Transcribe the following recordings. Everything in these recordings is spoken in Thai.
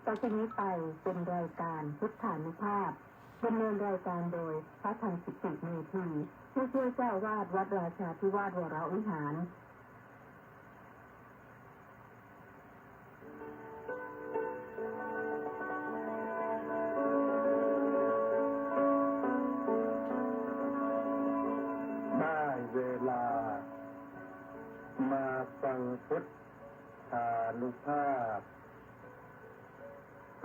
ต่อจากนี้ไปเป็นรายการพุทธานุภาพดำเนินรายการโดยพระทันสิติเมธีผู้ช่วยเจ้าวาดวัดราชาธิวาสวรวิหารได้เวลามาฟังพุทธานุภาพ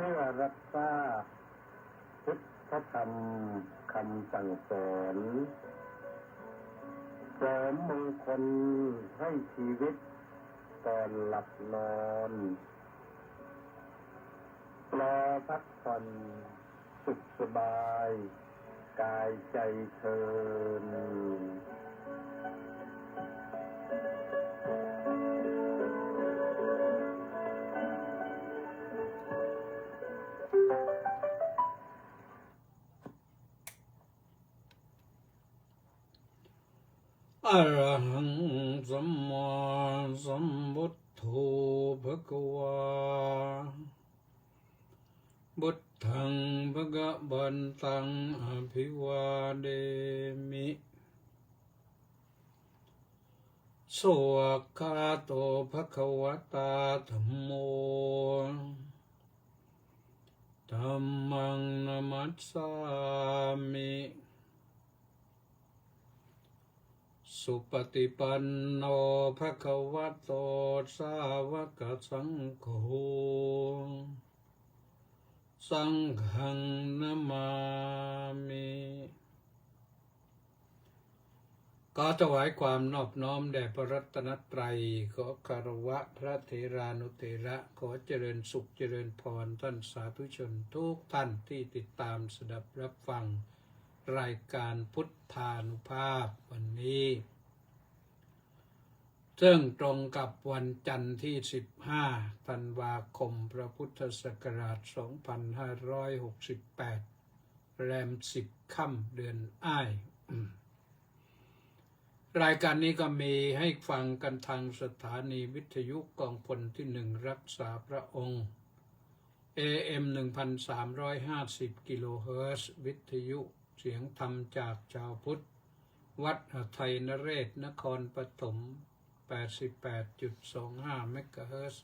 เพื่อรับทราบพุทธธรรมคำสั่งสอนเสริมมงคลให้ชีวิตก่อนหลับนอนรอพักผ่อนสุขสบายกายใจเทินอะระหังสัมมาสัมพุทโธภะคะวาพุทธังภะคะวันตังอภิวาเดมิสวากขาโตภะคะวตาธัมโมธัมมังนะมัสสามิสุปฏิปันโนภะคะวะโตสาวกสังโฆสังฆังนะมามิขอถวายความนอบน้อมแด่พระรัตนตรัยขอคารวะพระเถรานุเถระขอเจริญสุขเจริญพรท่านสาธุชนทุกท่านที่ติดตามสดับรับฟังรายการพุทธานุภาพวันนี้ซึ่งตรงกับวันจันทร์ที่15ธันวาคมพระพุทธศักราช2568แรม10ค่ำเดือนอ้ายรายการนี้ก็มีให้ฟังกันทางสถานีวิทยุกองพลที่1รักษาพระองค์ AM 1350 กิโลเฮิรตซ์วิทยุเสียงธรรมจากชาวพุทธวัดหทัยนเรศนครปฐม 88.25 เมกะเฮิรตซ์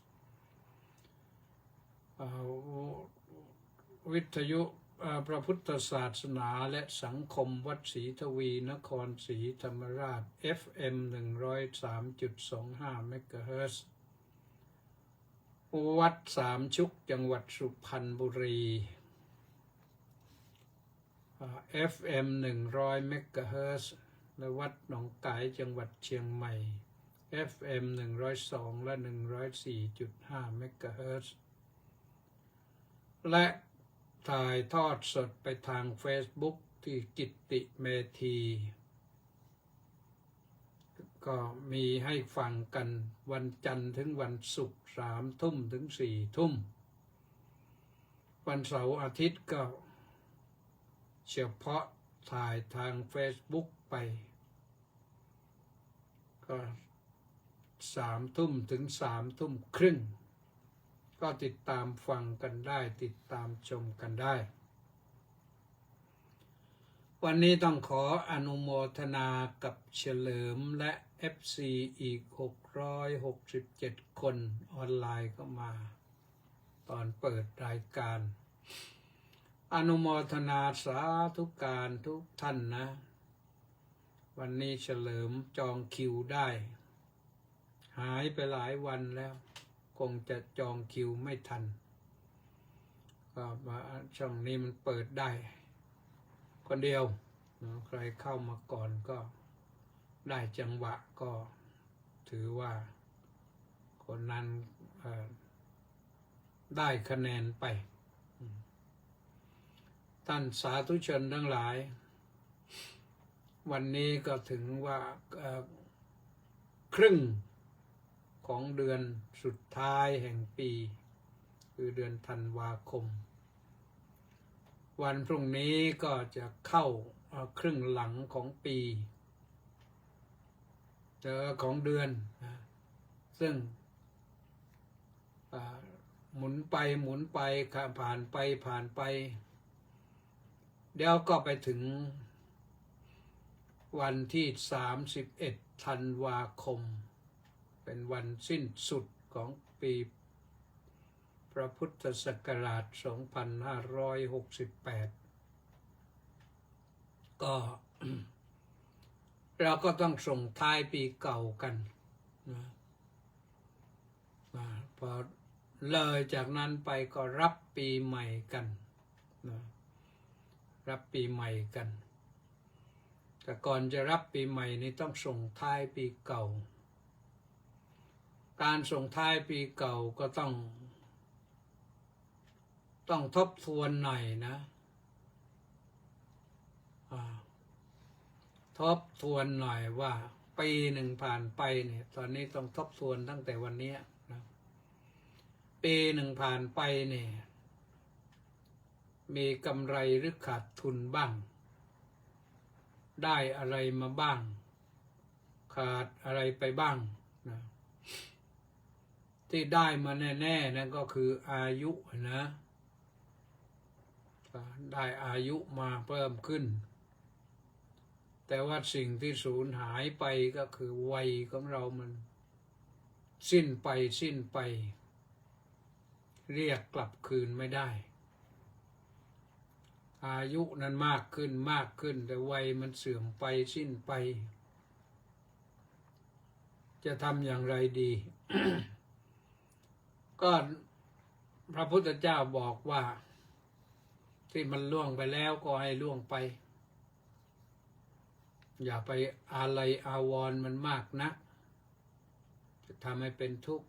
วิทยุพระพุทธศาสนาและสังคมวัดศรีทวีนครศรีธรรมราช FM 103.25 เมกะเฮิรตซ์วัดสามชุกจังหวัดสุพรรณบุรี FM 100 เมกะเฮิรตซ์และวัดหนองกายจังหวัดเชียงใหม่ FM 102 และ 104.5 เมกะเฮิรตซ์และถ่ายทอดสดไปทาง Facebook ที่กิตติเมธีก็มีให้ฟังกันวันจันทร์ถึงวันศุกร์ 3 ทุ่มถึง 4 ทุ่มวันเสาร์อาทิตย์ก็เฉพาะถ่ายทาง Facebook ไปก็3 ทุ่มถึง 3 ทุ่มครึ่งก็ติดตามฟังกันได้ติดตามชมกันได้วันนี้ต้องขออนุโมทนากับเฉลิมและ FC อีก667 คนออนไลน์ก็มาตอนเปิดรายการอนุโมทนาสาธุการทุกท่านนะวันนี้เฉลิมจองคิวได้หายไปหลายวันแล้วคงจะจองคิวไม่ทันก็มาช่องนี้มันเปิดได้คนเดียวใครเข้ามาก่อนก็ได้จังหวะก็ถือว่าคนนั้นได้คะแนนไปท่านสาธุชนทั้งหลายวันนี้ก็ถึงว่าครึ่งของเดือนสุดท้ายแห่งปีคือเดือนธันวาคมวันพรุ่งนี้ก็จะเข้าครึ่งหลังของปีของเดือนซึ่ง หมุนไปหมุนไปผ่านไปผ่านไปเดี๋ยวก็ไปถึงวันที่31 ธันวาคมเป็นวันสิ้นสุดของปีพระพุทธศักราช 2568 ก็ เราก็ต้องส่งท้ายปีเก่ากันนะพอเลยจากนั้นไปก็รับปีใหม่กันนะรับปีใหม่กันแต่ก่อนจะรับปีใหม่นี่ต้องส่งท้ายปีเก่าการส่งท้ายปีเก่าก็ต้องทบทวนหน่อยนะทบทวนหน่อยว่าปีหนึ่งผ่านไปเนี่ยตอนนี้ต้องทบทวนตั้งแต่วันนี้นะปีหนึ่งผ่านไปเนี่ยมีกำไรหรือขาดทุนบ้างได้อะไรมาบ้างขาดอะไรไปบ้างนะที่ได้มาแน่ๆนั่นก็คืออายุนะได้อายุมาเพิ่มขึ้นแต่ว่าสิ่งที่สูญหายไปก็คือวัยของเรามันสิ้นไปเรียกกลับคืนไม่ได้อายุนั้นมากขึ้นแต่วัยมันเสื่อมไปสิ้นไปจะทำอย่างไรดี ก็พระพุทธเจ้าบอกว่าที่มันล่วงไปแล้วก็ให้ล่วงไปอย่าไปอาลัยอาวรณ์มันมากนะจะทำให้เป็นทุกข์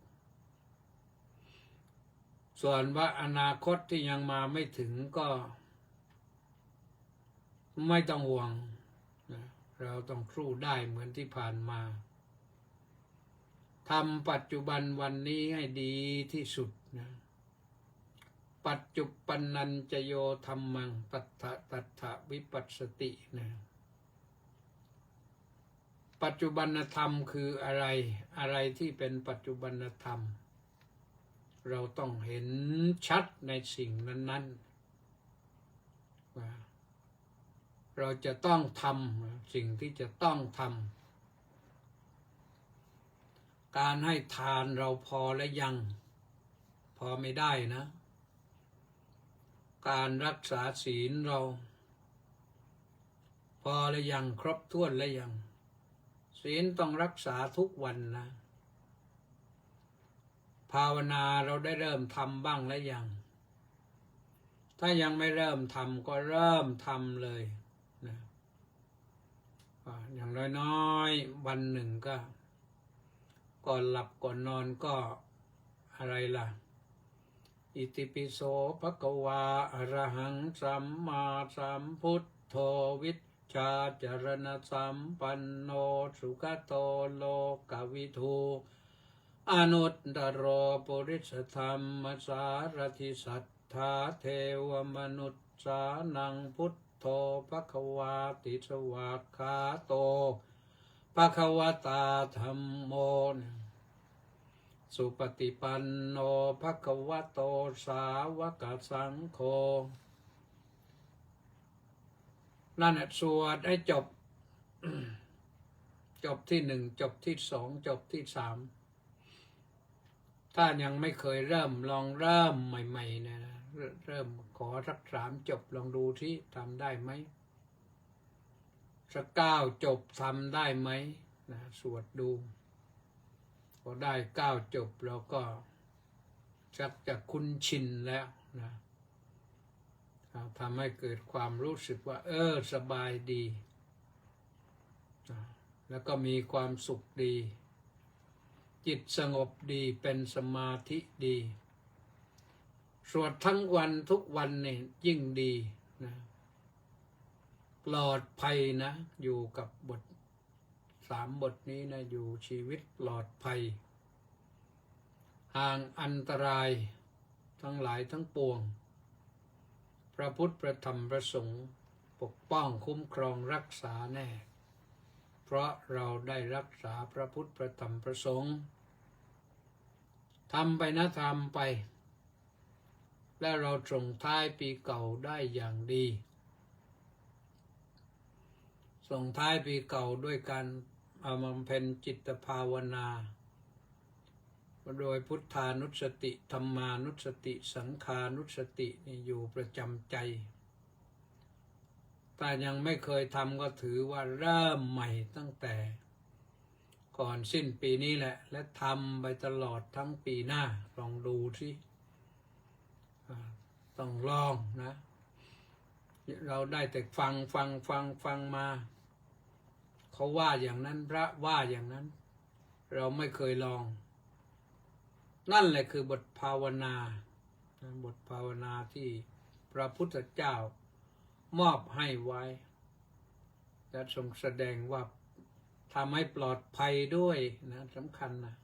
ส่วนว่าอนาคตที่ยังมาไม่ถึงก็ไม่ต้องห่วงนะเราต้องสู้ได้เหมือนที่ผ่านมาทำปัจจุบันวันนี้ให้ดีที่สุดนะปัจจุบันนันจโยธรรมังปัฏฐตัฏฐวิปัสสตินะปัจจุบันธรรมคืออะไรที่เป็นปัจจุบันธรรมเราต้องเห็นชัดในสิ่งนั้นๆว่าเราจะต้องทำสิ่งที่จะต้องทำการให้ทานเราพอและยังพอไม่ได้นะการรักษาศีลเราพอและยังครบถ้วนและยังศีลต้องรักษาทุกวันนะภาวนาเราได้เริ่มทำบ้างและยังถ้ายังไม่เริ่มทำก็เริ่มทำเลยนะอย่างน้อยๆวันหนึ่งก็ก่อนหลับก่อนนอนก็อะไรล่ะอิติปิโสภะคะวาอะระหังสัมมาสัมพุทโธวิชชาจรณะสัมปันโนสุขโตโลกวิทูอนุตตรปุริสธรรมสารถิสัทธาเทวมนุษสานังพุทโธภะคะวาติสวากขาโตภะคะวตาธัมโมสุปฏิปันโนภะคะวะโตสาวกสังโฆนั่นแหละสวดให้จบ จบที่ 1จบที่ 2จบที่ 3ถ้ายังไม่เคยเริ่มลองเริ่มใหม่ๆนะเริ่มขอสัก3จบลองดูที่ทำได้ไหมสัก9จบทำได้ไหมนะสวดดูพอได้9จบแล้วก็ชักจะคุ้นชินแล้วนะทำให้เกิดความรู้สึกว่าสบายดีแล้วก็มีความสุขดีจิตสงบดีเป็นสมาธิดีสวดทั้งวันทุกวันนี่ยิ่งดีนะปลอดภัยนะอยู่กับบท3บทนี้นะอยู่ชีวิตปลอดภัยห่างอันตรายทั้งหลายทั้งปวงพระพุทธพระธรรมพระสงฆ์ปกป้องคุ้มครองรักษาแน่เพราะเราได้รักษาพระพุทธพระธรรมพระสงฆ์ทำไปนะทำไป และเราส่งท้ายปีเก่าได้อย่างดี ส่งท้ายปีเก่าด้วยการบำเพ็ญจิตภาวนาโดยพุทธานุสติธรรมานุสติสังขานุสตินี่อยู่ประจำใจแต่ยังไม่เคยทำก็ถือว่าเริ่มใหม่ตั้งแต่ก่อนสิ้นปีนี้แหละและทำไปตลอดทั้งปีหน้าลองดูสิต้องลองนะเราได้แต่ฟังมาเขาว่าอย่างนั้นพระว่าอย่างนั้นเราไม่เคยลองนั่นแหละคือบทภาวนาบทภาวนาที่พระพุทธเจ้ามอบให้ไว้และทรงแสดงว่าทำให้ปลอดภัยด้วยนะสำคัญนะ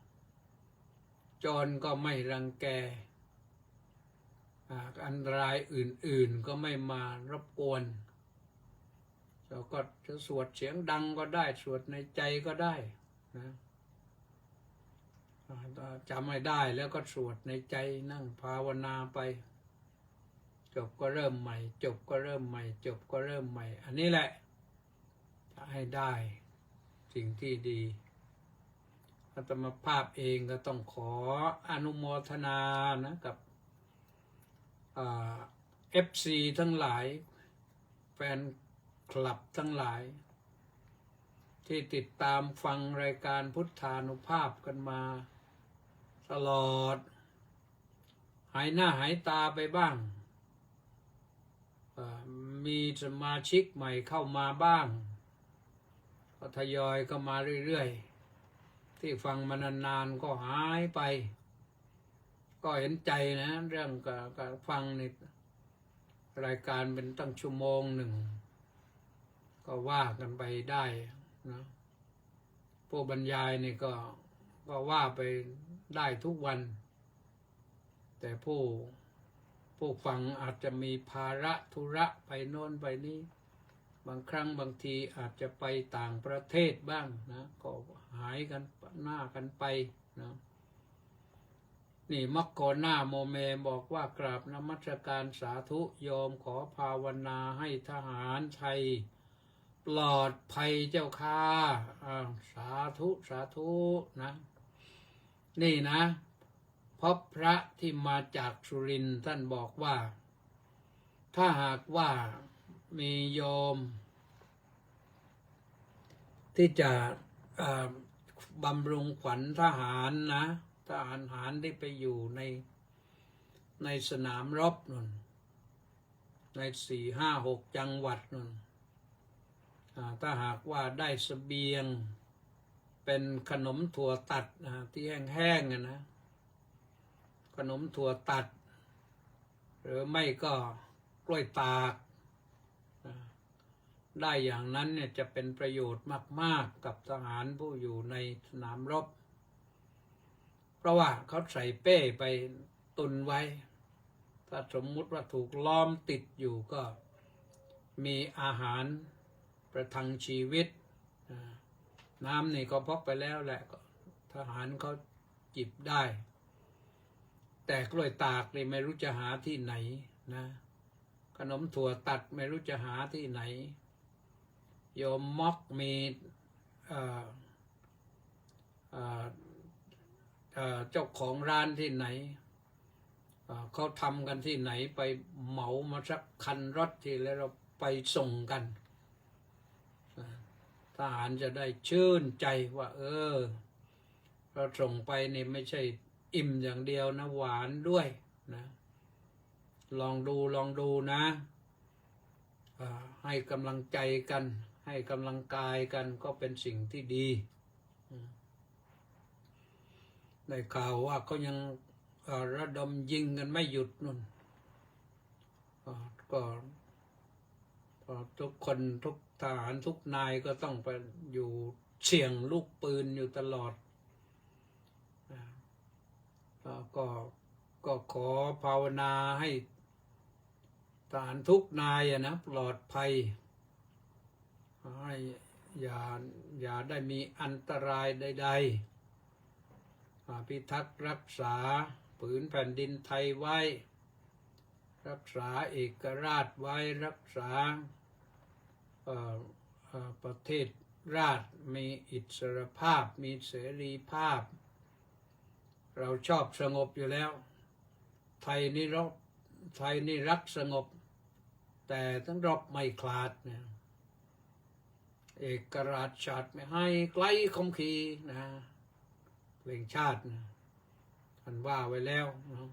โจรก็ไม่รังแกอันตรายอื่นๆก็ไม่มารบกวนเราก็จะสวดเสียงดังก็ได้สวดในใจก็ได้นะจำไม่ได้แล้วก็สวดในใจนั่งภาวนาไปจบก็เริ่มใหม่จบก็เริ่มใหม่จบก็เริ่มใหม่อันนี้แหละจะให้ได้สิ่งที่ดีอาตมาภาพเองก็ต้องขออนุโมทนานะกับFC ทั้งหลายแฟนคลับทั้งหลายที่ติดตามฟังรายการพุทธานุภาพกันมาตลอดหายหน้าหายตาไปบ้างมีสมาชิกใหม่เข้ามาบ้างก็ทยอยก็มาเรื่อยๆที่ฟังมานานๆก็หายไปก็เห็นใจนะเรื่องการฟังในรายการเป็นตั้งชั่วโมงหนึ่งก็ว่ากันไปได้นะผู้บรรยายนี่ก็ว่าไปได้ทุกวันแต่ผู้ฟังอาจจะมีภาระธุระไปโน่นไปนี้บางครั้งบางทีอาจจะไปต่างประเทศบ้างนะก็หายกันหน้ากันไปนะนี่มักโกหน้าโมเมบอกว่ากราบนมัสการสาธุโยมขอภาวนาให้ทหารไทยปลอดภัยเจ้าค่ะสาธุนะนี่นะเพราะพระที่มาจากสุรินทร์ท่านบอกว่าถ้าหากว่ามีโยมที่จะบำรุงขวัญทหารนะทหารที่ไปอยู่ในสนามรบนั่นใน4-5-6 จังหวัดนั่นถ้าหากว่าได้เสบียงเป็นขนมถั่วตัดที่แห้งๆนะขนมถั่วตัดหรือไม่ก็กล้วยตากได้อย่างนั้นเนี่ยจะเป็นประโยชน์มากๆกับทหารผู้อยู่ในสนามรบเพราะว่าเขาใส่เป้ไปตุนไว้ถ้าสมมุติว่าถูกล้อมติดอยู่ก็มีอาหารประทังชีวิตน้ำนี่ก็พกไปแล้วแหละทหารเขาจิบได้แต่กล้วยตากนี่ไม่รู้จะหาที่ไหนนะขนมถั่วตัดไม่รู้จะหาที่ไหนโยมม็อกมีเจ้าของร้านที่ไหนเขาทำกันที่ไหนไปเหมามาสักคันรถที่แล้วเราไปส่งกันทหารจะได้ชื่นใจว่าเราส่งไปนี่ไม่ใช่อิ่มอย่างเดียวนะหวานด้วยนะลองดูนะให้กำลังใจกันให้กำลังกายกันก็เป็นสิ่งที่ดีได้ข่าวว่าเขายังระดมยิงกันไม่หยุดนู่นก็ทุกคนทุกทหารทุกนายก็ต้องไปอยู่เสี่ยงลูกปืนอยู่ตลอดก็ขอภาวนาให้ทหารทุกนายนะปลอดภัยให้อย่าได้มีอันตรายใดๆพิทักษ์รักษาผืนแผ่นดินไทยไว้ รักษาเอกราชไว้รักษาประเทศราชมีอิสรภาพมีเสรีภาพเราชอบสงบอยู่แล้วไทยนี่รักสงบแต่ต้องรบไม่คลาดนะเอกราชชาติไม่ให้ไกลคมขีนะเพลงชาตินะท่านว่าไว้แล้วนะ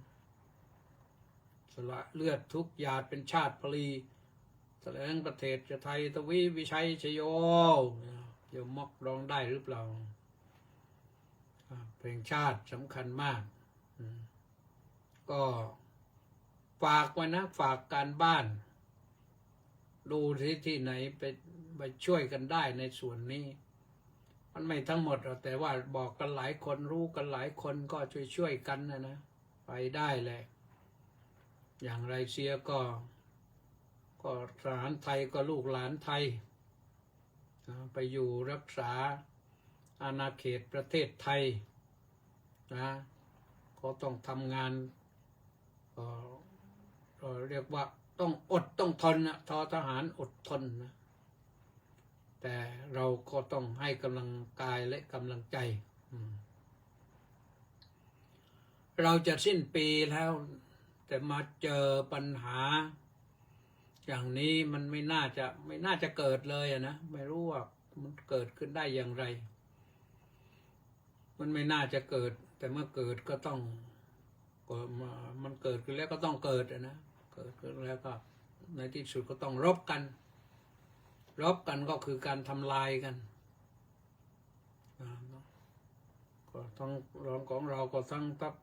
สละเลือดทุกหยาดเป็นชาติพลีแสดงประเทศจะไทยทวีวิชัยชโยเดี๋ยวมอกร้องได้หรือเปล่าเพลงชาติสำคัญมากก็ฝากไว้นะฝากการบ้านดูที่ไหนไปช่วยกันได้ในส่วนนี้มันไม่ทั้งหมดหรอกแต่ว่าบอกกันหลายคนรู้กันหลายคนก็ช่วยกันนะไปได้แหละอย่างไรเสียก็ทหารไทยก็ลูกหลานไทยไปอยู่รักษาอาณาเขตประเทศไทยนะก็ต้องทำงานเรียกว่าต้องอดต้องทนนะทหารอดทนนะแต่เราก็ต้องให้กำลังกายและกำลังใจเราจะสิ้นปีแล้วแต่มาเจอปัญหาอย่างนี้มันไม่น่าจะเกิดเลยนะไม่รู้ว่ามันเกิดขึ้นได้อย่างไรมันไม่น่าจะเกิดแต่เมื่อเกิดก็ต้องมันเกิดขึ้นแล้วก็ต้องเกิดนะเกิดขึ้นแล้วก็ในที่สุดก็ต้องรบกันก็คือการทำลายกันก็ทั้งรองของเราก็ทั้งทัพ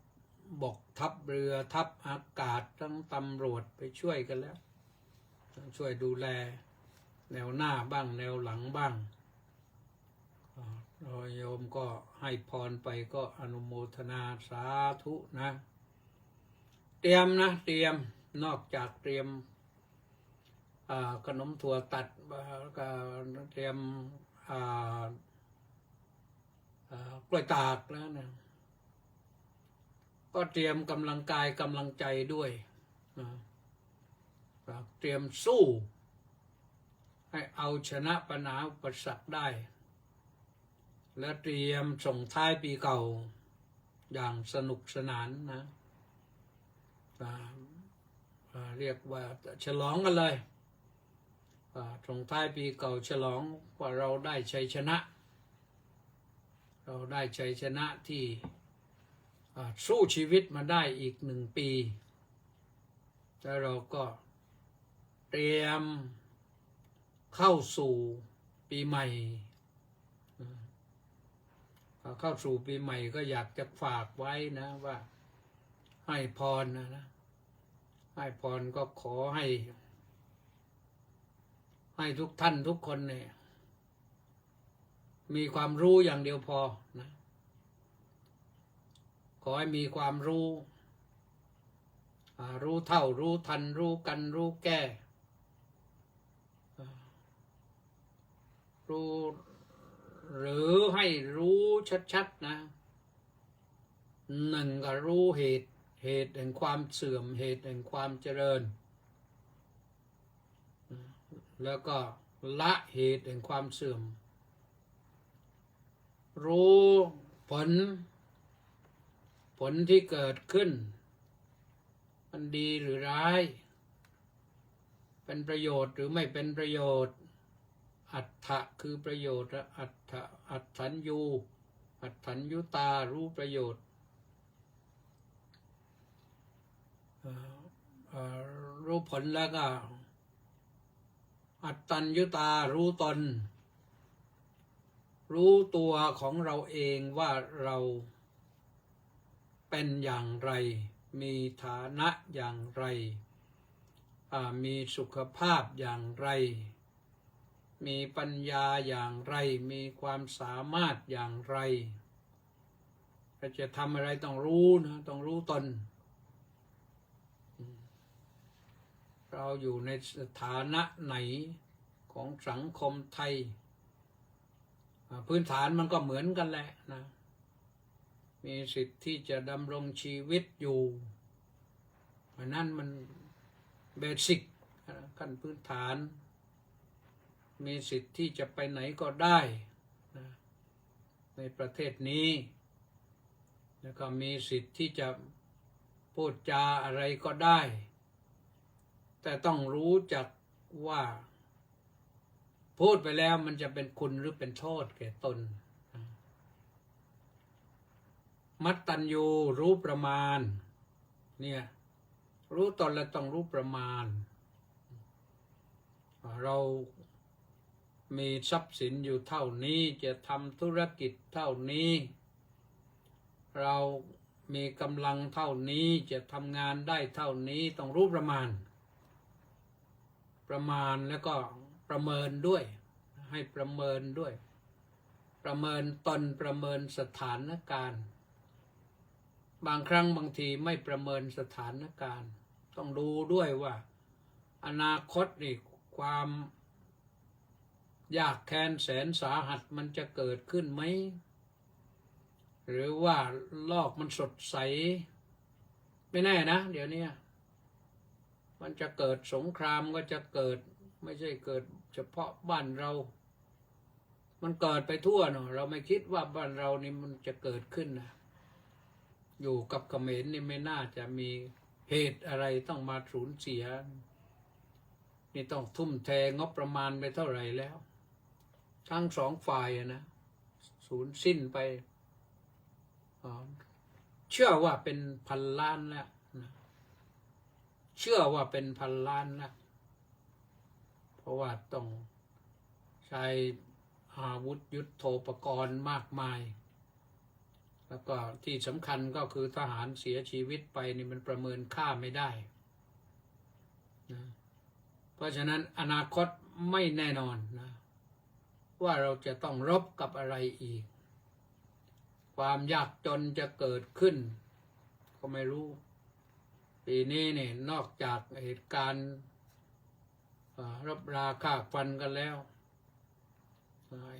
บกทัพเรือทัพอากาศทั้งตำรวจไปช่วยกันแล้วช่วยดูแลแนวหน้าบ้างแนวหลังบ้างโยมก็ให้พรไปก็อนุโมทนาสาธุนะเตรียมนอกจากเตรียมขนมถั่วตัดก็เตรียมกล้วยตากแล้วนะก็เตรียมกำลังกายกำลังใจด้วยเตรียมสู้ให้เอาชนะปัญหาอุปสรรคได้และเตรียมส่งท้ายปีเก่าอย่างสนุกสนานนะเรียกว่าฉลองกันเลยส่งท้ายปีเก่าฉลองว่าเราได้ชัยชนะที่สู้ชีวิตมาได้อีก1 ปีแล้วเราก็เตรียมเข้าสู่ปีใหม่เข้าสู่ปีใหม่ก็อยากจะฝากไว้นะว่าให้พรนะให้พรก็ขอให้ทุกท่านทุกคนเนี่ยมีความรู้อย่างเดียวพอนะขอให้มีความรู้เท่ารู้ทันรู้กันรู้แก้รู้หรือให้รู้ชัดๆนะ1ก็รู้เหตุแห่งความเสื่อมเหตุแห่งความเจริญแล้วก็ละเหตุแห่งความเสื่อมรู้ผลที่เกิดขึ้นมันดีหรือร้ายเป็นประโยชน์หรือไม่เป็นประโยชน์อัตถะคือประโยชน์อัตถัญญูตารู้ประโยชน์รู้ผลแล้วก็อัตตัญญูตารู้ตนรู้ตัวของเราเองว่าเราเป็นอย่างไรมีฐานะอย่างไรมีสุขภาพอย่างไรมีปัญญาอย่างไรมีความสามารถอย่างไรจะทำอะไรต้องรู้นะต้องรู้ตนเราอยู่ในสถานะไหนของสังคมไทยพื้นฐานมันก็เหมือนกันแหละนะมีสิทธิ์ที่จะดำรงชีวิตอยู่เพราะนั้นมัน เบสิกขั้นพื้นฐาน มีสิทธิ์ที่จะไปไหนก็ได้นะในประเทศนี้แล้วก็มีสิทธิ์ที่จะพูดจาอะไรก็ได้ แต่ต้องรู้จักว่าพูดไปแล้วมันจะเป็นคุณหรือเป็นโทษแก่ตนมัตตัญญูรู้ประมาณเนี่ยรู้ตนและต้องรู้ประมาณเรามีทรัพย์สินอยู่เท่านี้จะทำธุรกิจเท่านี้เรามีกำลังเท่านี้จะทำงานได้เท่านี้ต้องรู้ประมาณแล้วก็ประเมินด้วยให้ประเมินด้วยประเมินตนประเมินสถานการณ์บางครั้งบางทีไม่ประเมินสถานการณ์ต้องดูด้วยว่าอนาคตนี่ความยากแค้นแสนสาหัสมันจะเกิดขึ้นไหมหรือว่าโลกมันสดใสไม่แน่นะเดี๋ยวนี้มันจะเกิดสงครามก็จะเกิดไม่ใช่เกิดเฉพาะบ้านเรามันเกิดไปทั่วเนาะเราไม่คิดว่าบ้านเรานี่มันจะเกิดขึ้นนะอยู่กับเขมรนี่ไม่น่าจะมีเหตุอะไรต้องมาสูญเสียนี่ต้องทุ่มเทงบประมาณไปเท่าไหร่แล้วทั้งสองฝ่ายนะสูญสิ้นไปเชื่อว่าเป็นพันล้านแล้วนะเชื่อว่าเป็นพันล้านแล้วเพราะว่าต้องใช้อาวุธยุทโธปกรณ์มากมายแล้วก็ที่สำคัญก็คือทหารเสียชีวิตไปนี่มันประเมินค่าไม่ได้นะเพราะฉะนั้นอนาคตไม่แน่นอนนะว่าเราจะต้องรบกับอะไรอีกความยากจนจะเกิดขึ้นก็ไม่รู้ปีนี้เนี่ยนอกจากเหตุการณ์รบราฆ่าฟันกันแล้ว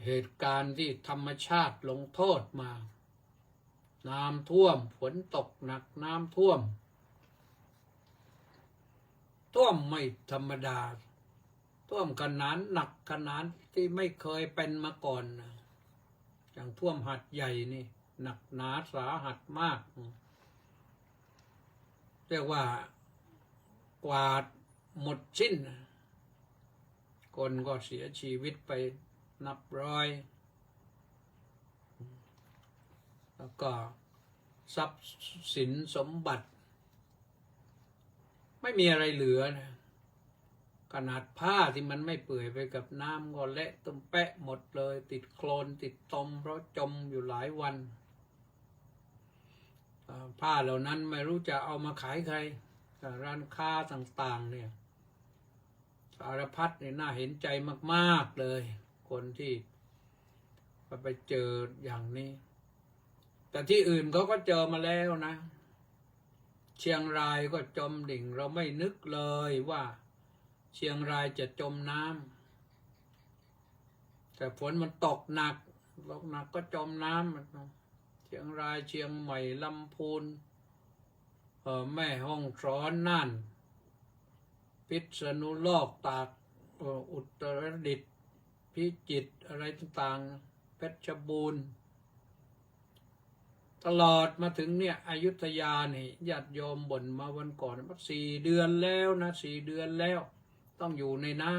เหตุการณ์ที่ธรรมชาติลงโทษมาน้ำท่วมฝนตกหนักน้ำท่วมไม่ธรรมดาท่วมขนาดหนักขนาดที่ไม่เคยเป็นมาก่อนนะอย่างท่วมหัดใหญ่นี่หนักหนาสาหัสมากเรียกว่ากวาดหมดสิ้นคนก็เสียชีวิตไปนับร้อยแล้วก็ทรัพย์สินสมบัติไม่มีอะไรเหลือนะขนาดผ้าที่มันไม่เปื่อยไปกับน้ำก็เละตุ้มแปะหมดเลยติดโคลนติดตมเพราะจมอยู่หลายวันผ้าเหล่านั้นไม่รู้จะเอามาขายใครร้านค้าต่างๆเนี่ยสารพัดเนี่ยน่าเห็นใจมากๆเลยคนที่ไปเจออย่างนี้แต่ที่อื่นเขาก็เจอมาแล้วนะเชียงรายก็จมดิ่งเราไม่นึกเลยว่าเชียงรายจะจมน้ำแต่ฝนมันตกหนักก็จมน้ำเชียงรายเชียงใหม่ลำพูนแม่ฮ่องสอนน่านพิษณุโลกตากอุตรดิตถ์พิจิตรอะไรต่างๆเพชรบูรณ์ตลอดมาถึงเนี่ยอยุธยานี่ญาติโยมบ่นมาวันก่อนว่า4 เดือนแล้วนะ4 เดือนแล้วต้องอยู่ในน้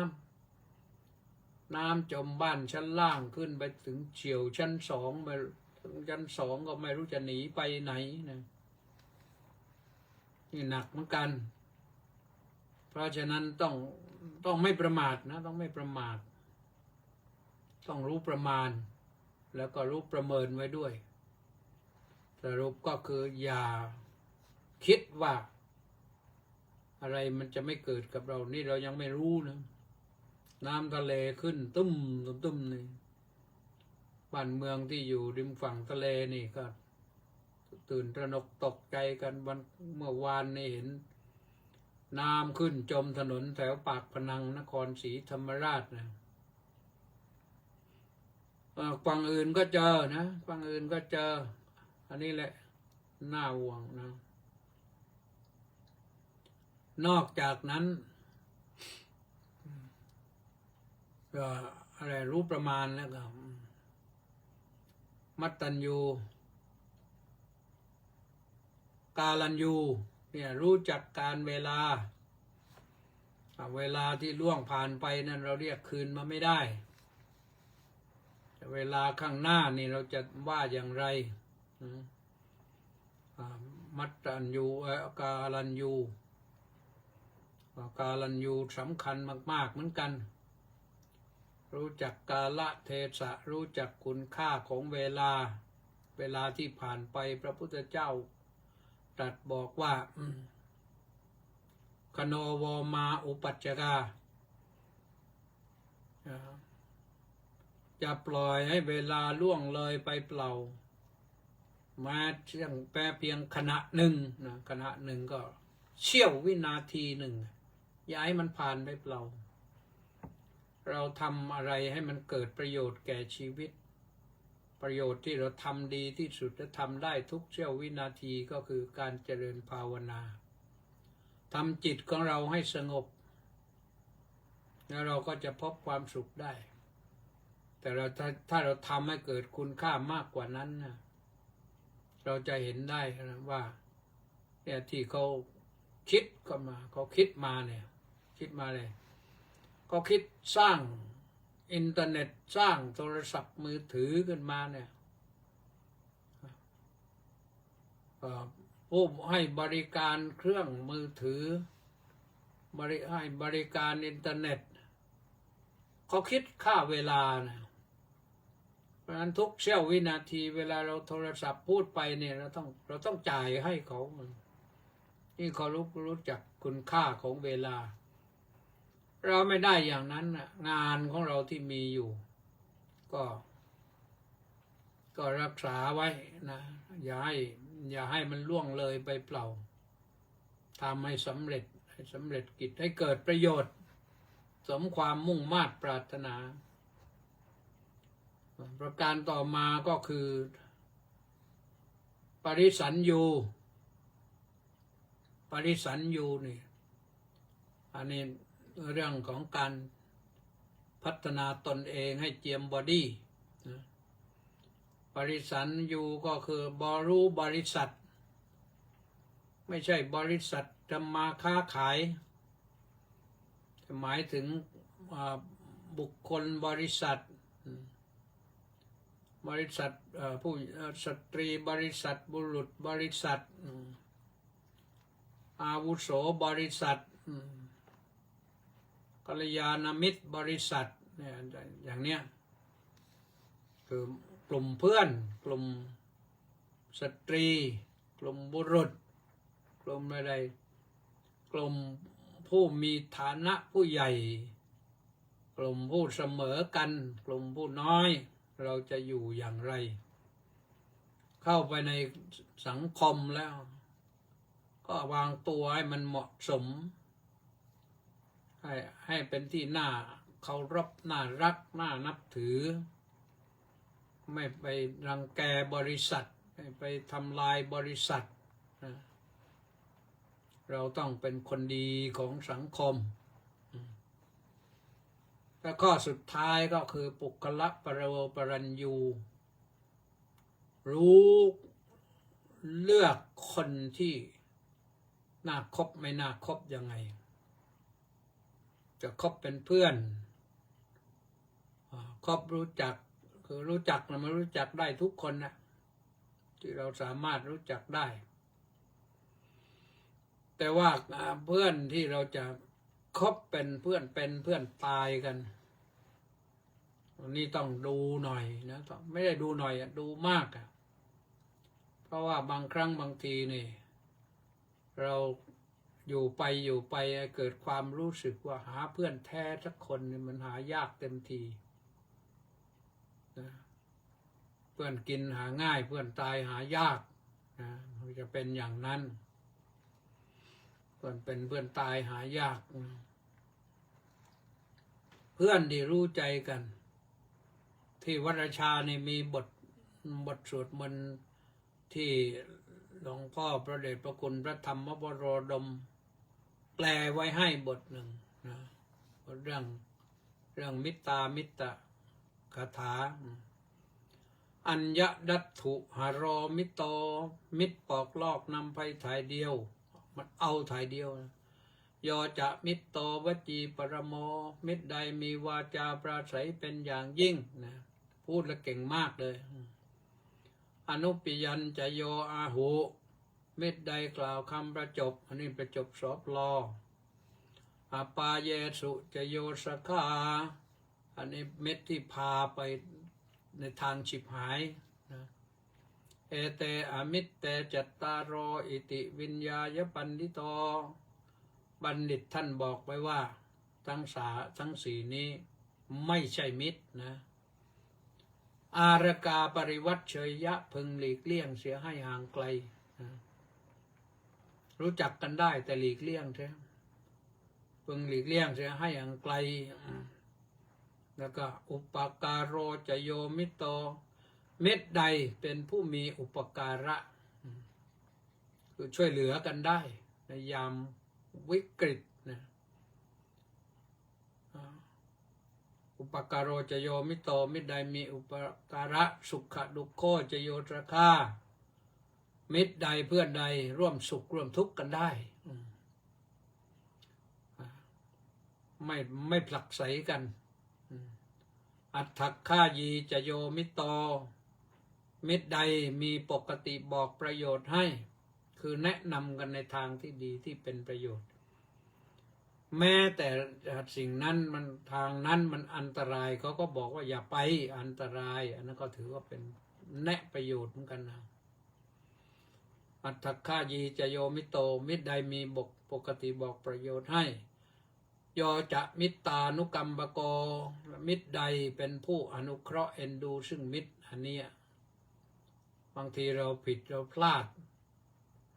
ำจมบ้านชั้นล่างขึ้นไปถึงเฉียวชั้น2ไปชั้น2ก็ไม่รู้จะหนีไปไหนนะนี่หนักเหมือนกันเพราะฉะนั้นต้องไม่ประมาทนะต้องไม่ประมาทต้องรู้ประมาณแล้วก็รู้ประเมินไว้ด้วยสรุปก็คืออย่าคิดว่าอะไรมันจะไม่เกิดกับเรานี่เรายังไม่รู้นะน้ำทะเลขึ้นตุ้มนี่บ้านเมืองที่อยู่ริมฝั่งทะเลนี่ก็ตื่นตระหนกตกใจกันเมื่อวานนี่เห็นน้ำขึ้นจมถนนแถวปากพนังนครศรีธรรมราชนะฝั่งอื่นก็เจอนะฝั่งอื่นก็เจออันนี้แหละน่าห่วงนะ นอกจากนั้นก็อะไรรู้ประมาณแล้วก็มัตตัญญูกาลัญญูเนี่ยรู้จักการเวลาที่ล่วงผ่านไปนั้นเราเรียกคืนมาไม่ได้แต่เวลาข้างหน้านี่เราจะว่าอย่างไรมัตตัญญูกาลัญญูสำคัญมากๆเหมือนกันรู้จักกาลเทศะรู้จักคุณค่าของเวลาที่ผ่านไปพระพุทธเจ้าตรัสบอกว่าคโนโวมาอุปัจจกาจะปล่อยให้เวลาล่วงเลยไปเปล่ามาเพียงขณะหนึ่งนะขณะหนึ่งก็เชี่ยววินาทีหนึ่งอย่าให้มันผ่านไปเปล่าเราทำอะไรให้มันเกิดประโยชน์แก่ชีวิตประโยชน์ที่เราทำดีที่สุดและทำได้ทุกเสี้ยววินาทีก็คือการเจริญภาวนาทำจิตของเราให้สงบแล้วเราก็จะพบความสุขได้แต่ถ้าเราทำให้เกิดคุณค่ามากกว่านั้นนะเราจะเห็นได้นะว่าเนี่ยที่เขาคิดก็มาเขาคิดมาเนี่ยคิดมาเลยเขาคิดสร้างอินเทอร์เน็ตสร้างโทรศัพท์มือถือขึ้นมาเนี่ยผู้ให้บริการเครื่องมือถือให้บริการอินเทอร์เน็ตเขาคิดค่าเวลานะเพราะฉะนั้นทุกเสี้ยววินาทีเวลาเราโทรศัพท์พูดไปเนี่ยเราต้องจ่ายให้เขานี่เขารู้จักคุณค่าของเวลาเราไม่ได้อย่างนั้นนะงานของเราที่มีอยู่ก็รักษาไว้นะอย่าให้มันล่วงเลยไปเปล่าทำให้สำเร็จกิจให้เกิดประโยชน์สมความมุ่งมา่ปรารถนาประการต่อมาก็คือปริสัญญูนี่อันนี้เรื่องของการพัฒนาตนเองให้เจียมบอดี้ปริสัญญูก็คือบริษัทไม่ใช่บริษัททำมาค้าขายหมายถึงบุคคลบริษัทผู้สตรีบริษัทบุรุษบริษัทอาวุโสบริษัทกัลยาณมิตรบริษัทเนี่ยอย่างเนี้ยคือกลุ่มเพื่อนกลุ่มสตรีกลุ่มบุรุษกลุ่มอะไรกลุ่มผู้มีฐานะผู้ใหญ่กลุ่มผู้เสมอกันกลุ่มผู้น้อยเราจะอยู่อย่างไรเข้าไปในสังคมแล้วก็วางตัวให้มันเหมาะสมให้เป็นที่น่าเคารพน่ารักน่านับถือไม่ไปรังแกบริษัทไม่ไปทำลายบริษัทเราต้องเป็นคนดีของสังคมและข้อสุดท้ายก็คือปุคละปรัญญูรู้เลือกคนที่น่าคบไม่น่าคบยังไงจะคบเป็นเพื่อนคบรู้จักคือรู้จักนะมันรู้จักได้ทุกคนนะที่เราสามารถรู้จักได้แต่ว่าเพื่อนที่เราจะคบเป็นเพื่อนตายกันนี่ต้องดูหน่อยนะไม่ได้ดูหน่อยดูมากเพราะว่าบางครั้งบางทีนี่เราอยู่ไปเกิดความรู้สึกว่าหาเพื่อนแท้สักคนนี่มันหายากเต็มทีนะเพื่อนกินหาง่ายเพื่อนตายหายากนะมันจะเป็นอย่างนั้นเพื่อนตายหายากนะเพื่อนที่รู้ใจกันที่วัดราชาเนี่ยมีบทสวดมนต์ที่หลวงพ่อพระเดชพระคุณพระธรรมวโรดม แปลไว้ให้บทหนึ่งนะเรื่องมิตามิตะคาถาอัญญดัตถุหารอมิโตมิตรปอกลอกนำไปถ่ายเดียวมันเอาถ่ายเดียวนะยอจะมิตรโตวจีปรโมมิตรใดมีวาจาปราศัยเป็นอย่างยิ่งนะพูดแล้วเก่งมากเลยอนุปิยัญจะโยอาหุมิตรใดกล่าวคำประจบอันนี้ประจบสอบลออาปาเยสุจะโยสคาอันนี้เม็ดที่พาไปในทางฉิบหายนะเอเตอมิตเตจัตตารโรอิติวิญญายปันดิโตบัณฑิตท่านบอกไว้ว่าทั้งสี่นี้ไม่ใช่มิตรนะอารกาปริวัติเฉยยะพึงหลีกเลี่ยงเสียให้ห่างไกลนะรู้จักกันได้แต่หลีกเลี่ยงใช่พึงหลีกเลี่ยงเสียให้ห่างไกลแล้วก็อุปการโรจโยมิโตเม็ดใดเป็นผู้มีอุปการะคือช่วยเหลือกันได้ในยามวิกฤตนะอุปการโรจโยมิโตเม็ดใดมีอุปการะสุขดุขโคจโยตระคาเม็ดใดเพื่อนใดร่วมสุขร่วมทุกข์กันได้ไม่ผลักไสกันอัตถักข้ายีจะโยมิโตเม็ดใดมีปกติบอกประโยชน์ให้คือแนะนำกันในทางที่ดีที่เป็นประโยชน์แม้แต่สิ่งนั้นมันทางนั้นมันอันตรายเขาก็บอกว่าอย่าไปอันตรายอันนั้นก็ถือว่าเป็นแนะประโยชน์เหมือนกันนะอัตถักข้ายีจะโยมิโตเม็ดใดมีปกติบอกประโยชน์ให้ยอจะมิตตานุกรรมปโกมิตรใดเป็นผู้อนุเคราะห์เอ็นดูซึ่งมิตรอันนี้บางทีเราผิดเราพลาด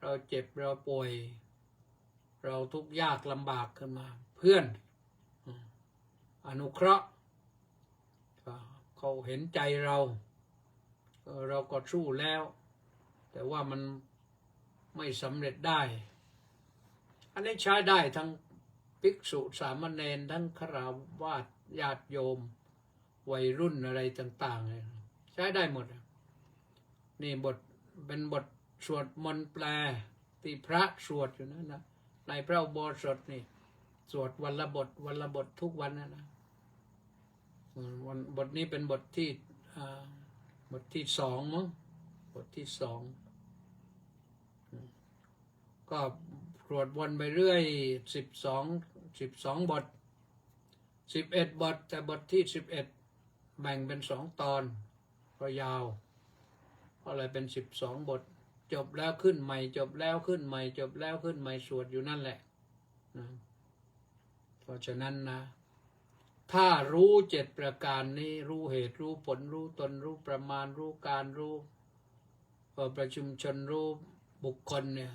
เราเจ็บเราป่วยเราทุกข์ยากลำบากขึ้นมาเพื่อนอนุเคราะห์เขาเห็นใจเราก็สู้แล้วแต่ว่ามันไม่สำเร็จได้อันนี้ใช้ได้ทั้งภิกษุสามเณรทั้งฆราวาสญาติโยมวัยรุ่นอะไรต่างๆใช้ได้หมดนี่เป็นบทสวดมนต์แปลที่พระสวดอยู่นั่นนะในพระอุโบสถนี่สวดวันละบททุกวันนะบทนี้เป็นบทที่สองมั้งบทที่สองก็สวดวนไปเรื่อย12 บท 11 บทแต่บทที่11แบ่งเป็น2 ตอนก็ยาวก็เลยเป็น12 บทจบแล้วขึ้นใหม่จบแล้วขึ้นใหม่จบแล้วขึ้นใหม่สวดอยู่นั่นแหละนะเพราะฉะนั้นนะถ้ารู้7 ประการนี้รู้เหตุรู้ผลรู้ตนรู้ประมาณรู้การรู้ประชุมชนรู้บุคคลเนี่ย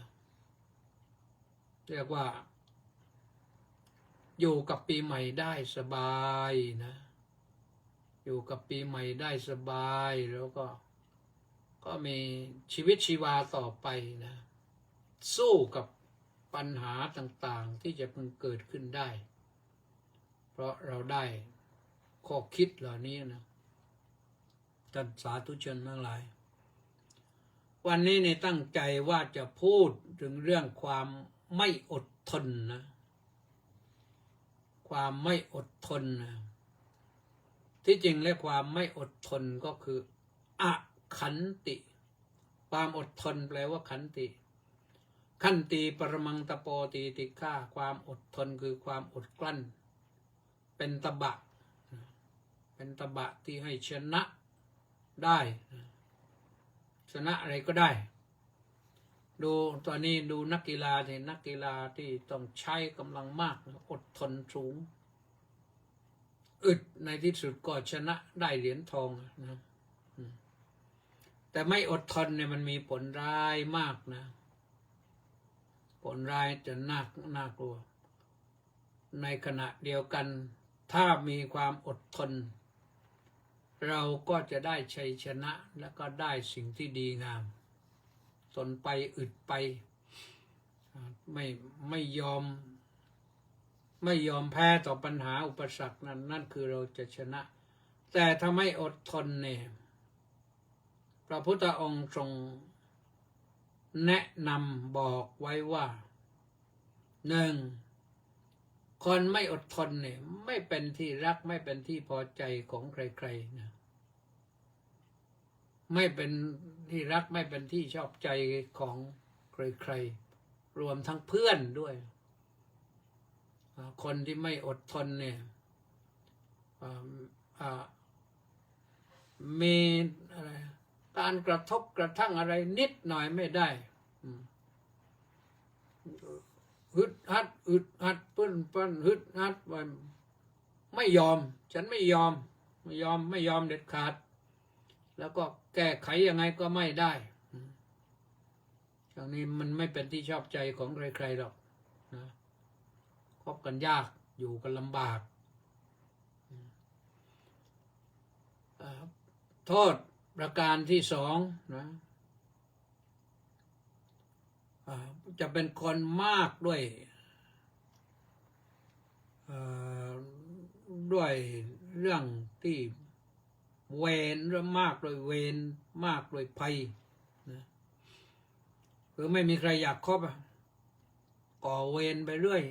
เรียกว่าอยู่กับปีใหม่ได้สบายนะอยู่กับปีใหม่ได้สบายแล้วก็มีชีวิตชีวาต่อไปนะสู้กับปัญหาต่างๆที่จะเพิ่งเกิดขึ้นได้เพราะเราได้ข้อคิดเหล่านี้นะท่านสาธุชนทั้งหลายวันนี้เนี่ยตั้งใจว่าจะพูดถึงเรื่องความไม่อดทนนะความไม่อดทนนะที่จริงแล้วความไม่อดทนก็คืออขันติความอดทนแปลว่าขันติขันติปรมังตะโปตีติฆาความอดทนคือความอดกลั้นเป็นตบะที่ให้ชนะได้ชนะอะไรก็ได้ดูตอนนี้ดูนักกีฬาที่ต้องใช้กำลังมากอดทนสูงอึดในที่สุดก็ชนะได้เหรียญทองนะแต่ไม่อดทนเนี่ยมันมีผลร้ายมากนะผลร้ายจะน่ากลัวในขณะเดียวกันถ้ามีความอดทนเราก็จะได้ชัยชนะและก็ได้สิ่งที่ดีงามทนไปอึดไปไม่ยอม ไม่ยอมแพ้ต่อปัญหาอุปสรรคนั้นนั่นคือเราจะชนะ แต่ถ้าไม่อดทนเนี่ยพระพุทธองค์ทรงแนะนำบอกไว้ว่าหนึ่งคนไม่อดทนเนี่ยไม่เป็นที่รักไม่เป็นที่พอใจของใครๆนะไม่เป็นที่รักไม่เป็นที่ชอบใจของใครๆรวมทั้งเพื่อนด้วยคนที่ไม่อดทนเนี่ยมีอะไรการกระทบกระทั่งอะไรนิดหน่อยไม่ได้ฮึดฮัดอึดฮัดเปิ้นฮึดฮัดไม่ยอมฉันไม่ยอมเด็ดขาดแล้วก็แก้ไขยังไงก็ไม่ได้อย่างนี้มันไม่เป็นที่ชอบใจของใครๆหรอกนะคบกันยากอยู่กันลำบากโทษประการที่สองนะจะเป็นคนมากด้วยเรื่องที่เวรหรือมากโดยเวรมากโดยภัยนะคือไม่มีใครอยากคบก่อเวรไปเรื่อย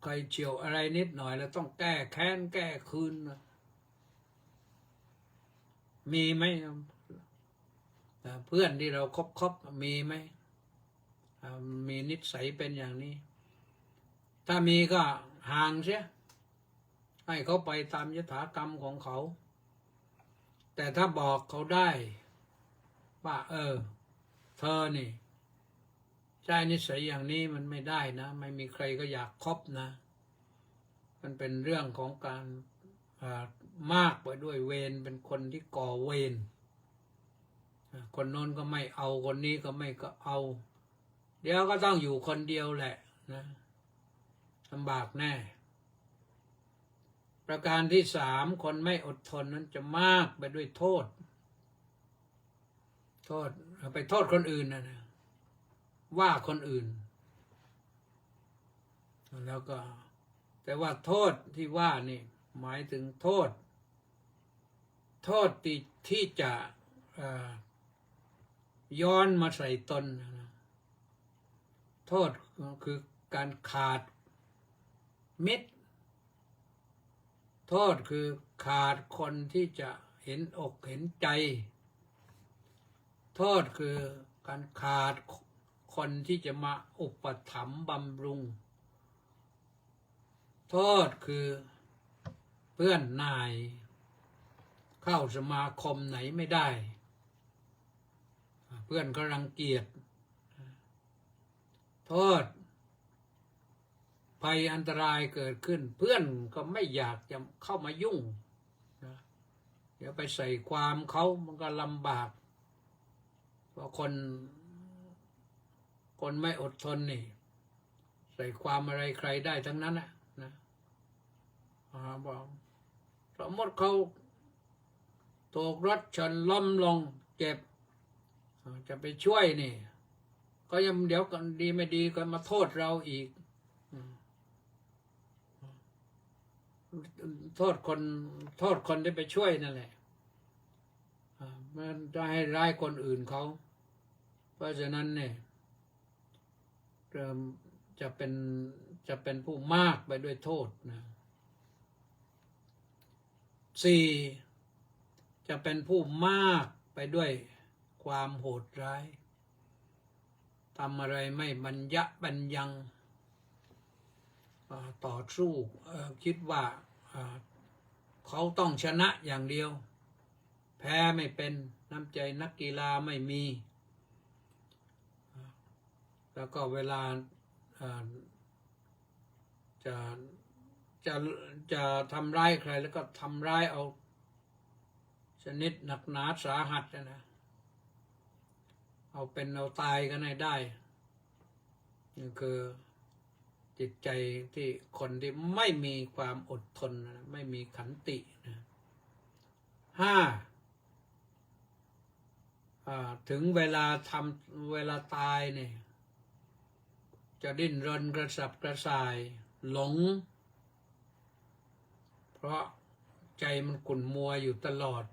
ใครเฉียวอะไรนิดหน่อยแล้วต้องแก้แค้นแก้คืนนะมีไหมเพื่อนที่เราคบมีไหมมีนิสัยเป็นอย่างนี้ถ้ามีก็ห่างเสียให้เขาไปตามยถากรรมของเขาแต่ถ้าบอกเขาได้ว่าเธอนี่ใช่นิสัยอย่างนี้มันไม่ได้นะไม่มีใครก็อยากคบนะมันเป็นเรื่องของการมากไปด้วยเวรเป็นคนที่ก่อเวรคนโน้นก็ไม่เอาคนนี้ก็ไม่ก็เอาเดี๋ยวก็ต้องอยู่คนเดียวแหละนะลำบากแน่ประการที่สามคนไม่อดทนนั้นจะมากไปด้วยโทษไปโทษคนอื่นนะว่าคนอื่นแล้วก็แต่ว่าโทษที่ว่านี่หมายถึงโทษที่จะย้อนมาใส่ตนโทษคือการขาดมิตรโทษคือขาดคนที่จะเห็นอกเห็นใจโทษคือการขาดคนที่จะมาอุปถัมภ์บำรุงโทษคือเพื่อนนายเข้าสมาคมไหนไม่ได้เพื่อนก็รังเกียจโทษภัยอันตรายเกิดขึ้นเพื่อนก็ไม่อยากจะเข้ามายุ่งนะเดี๋ยวไปใส่ความเขามันก็ลำบากเพราะคนไม่อดทนนี่ใส่ความอะไรใครได้ทั้งนั้นนะบอกสมมติเขาถูกรถชนล้มลงเจ็บจะไปช่วยนี่ก็ยังเดี๋ยวกันดีไม่ดีก็มาโทษเราอีกโทษคนที่ไปช่วยนั่นแหละมันจะให้ร้ายคนอื่นเขาเพราะฉะนั้นเนี่ยจะเป็นผู้มากไปด้วยโทษนะสี่จะเป็นผู้มากไปด้วยความโหดร้ายทำอะไรไม่บรรยะบรรยังต่อสู้คิดว่าเขาต้องชนะอย่างเดียวแพ้ไม่เป็นน้ำใจนักกีฬาไม่มีแล้วก็เวลาจะทำร้ายใครแล้วก็ทำร้ายเอาชนิดหนักหนาสาหัสนะเอาเป็นเอาตายกันให้ได้นี่คือจิตใจที่คนที่ไม่มีความอดทนนะไม่มีขันตินะห้าถึงเวลาตายเนี่ย จะดิ้นรนกระสับกระส่ายหลงเพราะใจมันขุ่นมัวอยู่ตลอด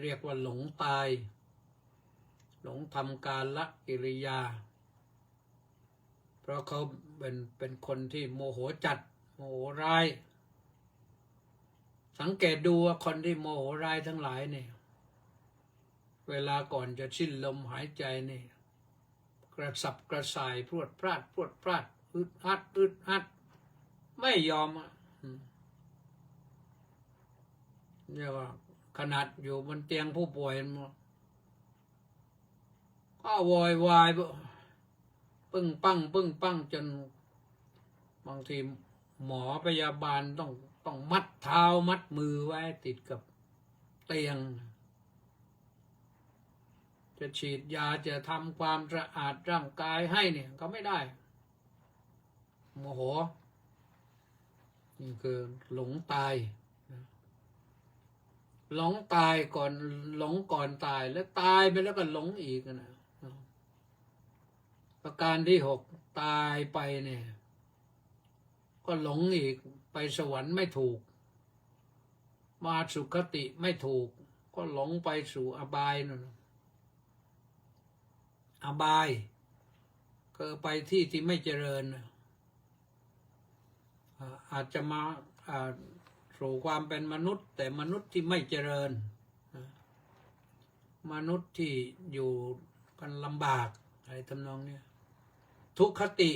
เรียกว่าหลงตายหลงทำการละกิริยาเพราะเขาเป็นคนที่โมโหจัดโมโหร้ายสังเกตดูว่าคนที่โมโหร้ายทั้งหลายเนี่ยเวลาก่อนจะสิ้นลมหายใจนี่กระสับกระส่ายพรวดพลาดพรวดพลาดอึดอัดไม่ยอมเนี่ยว่าขนาดอยู่บนเตียงผู้ป่วยก็โวยวายปึ้งปั้งจนบางทีหมอพยาบาลต้องมัดเท้ามัดมือไว้ติดกับเตียงจะฉีดยาจะทำความสะอาดร่างกายให้เนี่ยก็ไม่ได้โมโหนี่คือหลงตายหลงตายก่อนหลงก่อนตายแล้วตายไปแล้วก็หลงอีกนะประการที่6ตายไปเนี่ยก็หลงอีกไปสวรรค์ไม่ถูกมาสุคติไม่ถูกก็หลงไปสู่อบายนั่นอบายก็ไปที่ไม่เจริญอาจจะมาสู่ความเป็นมนุษย์แต่มนุษย์ที่ไม่เจริญมนุษย์ที่อยู่กันลำบากอะไรทำนองนี้ทุกขติ